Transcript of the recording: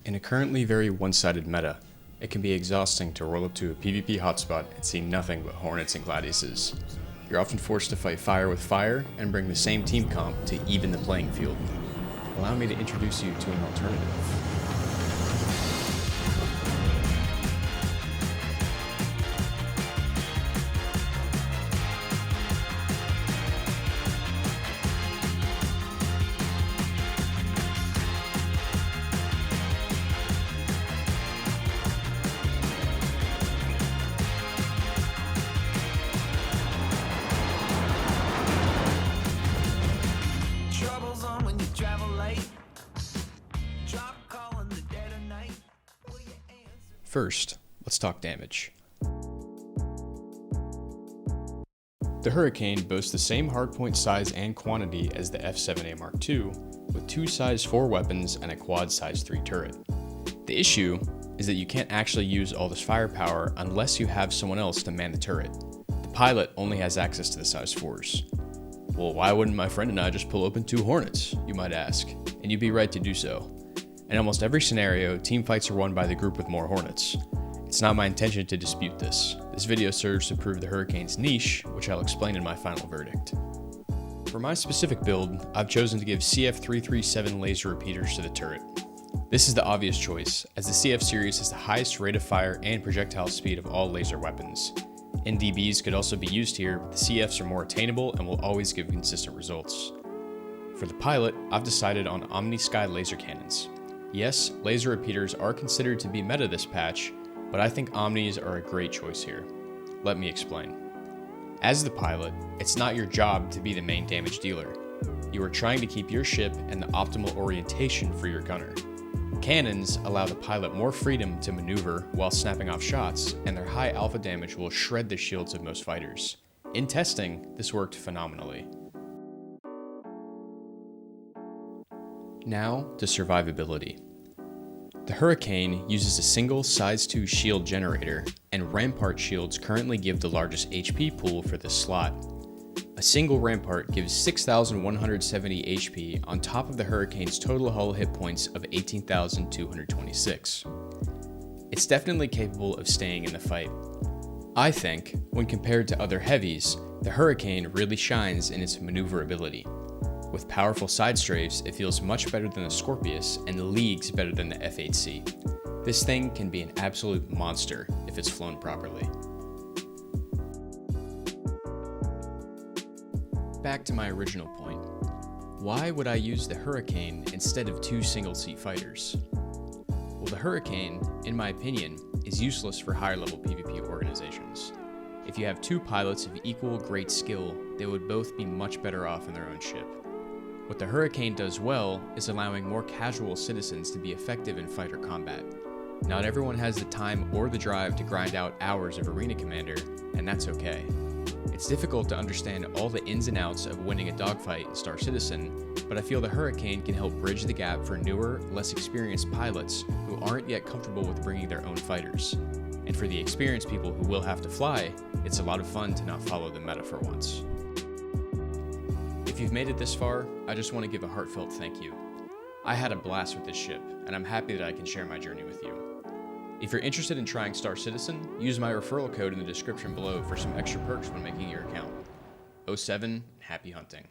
In a currently very one-sided meta, it can be exhausting to roll up to a PvP hotspot and see nothing but Hornets and Gladiuses. You're often forced to fight fire with fire and bring the same team comp to even the playing field. Allow me to introduce you to an alternative. First, let's talk damage. The Hurricane boasts the same hardpoint size and quantity as the F7A Mark II, with two size 4 weapons and a quad size 3 turret. The issue is that you can't actually use all this firepower unless you have someone else to man the turret. The pilot only has access to the size 4s. Well, why wouldn't my friend and I just pull open 2 Hornets, you might ask, and you'd be right to do so. In almost every scenario, team fights are won by the group with more Hornets. It's not my intention to dispute this. This video serves to prove the Hurricane's niche, which I'll explain in my final verdict. For my specific build, I've chosen to give CF337 laser repeaters to the turret. This is the obvious choice, as the CF series has the highest rate of fire and projectile speed of all laser weapons. NDBs could also be used here, but the CFs are more attainable and will always give consistent results. For the pilot, I've decided on Omni-Sky laser cannons. Yes, laser repeaters are considered to be meta this patch, but I think Omnis are a great choice here. Let me explain. As the pilot, it's not your job to be the main damage dealer. You are trying to keep your ship and the optimal orientation for your gunner. Cannons allow the pilot more freedom to maneuver while snapping off shots, and their high alpha damage will shred the shields of most fighters. In testing, this worked phenomenally. Now to survivability. The Hurricane uses a single size 2 shield generator, and Rampart shields currently give the largest HP pool for this slot. A single Rampart gives 6,170 HP on top of the Hurricane's total hull hit points of 18,226. It's definitely capable of staying in the fight. I think, when compared to other heavies, the Hurricane really shines in its maneuverability. With powerful side strafes, it feels much better than the Scorpius and leagues better than the F8C. This thing can be an absolute monster if it's flown properly. Back to my original point. Why would I use the Hurricane instead of 2 single-seat fighters? Well, the Hurricane, in my opinion, is useless for higher-level PvP organizations. If you have 2 pilots of equal great skill, they would both be much better off in their own ship. What the Hurricane does well is allowing more casual citizens to be effective in fighter combat. Not everyone has the time or the drive to grind out hours of Arena Commander, and that's okay. It's difficult to understand all the ins and outs of winning a dogfight in Star Citizen, but I feel the Hurricane can help bridge the gap for newer, less experienced pilots who aren't yet comfortable with bringing their own fighters. And for the experienced people who will have to fly, it's a lot of fun to not follow the meta for once. If you've made it this far, I just want to give a heartfelt thank you. I had a blast with this ship, and I'm happy that I can share my journey with you. If you're interested in trying Star Citizen, use my referral code in the description below for some extra perks when making your account. 07, happy hunting.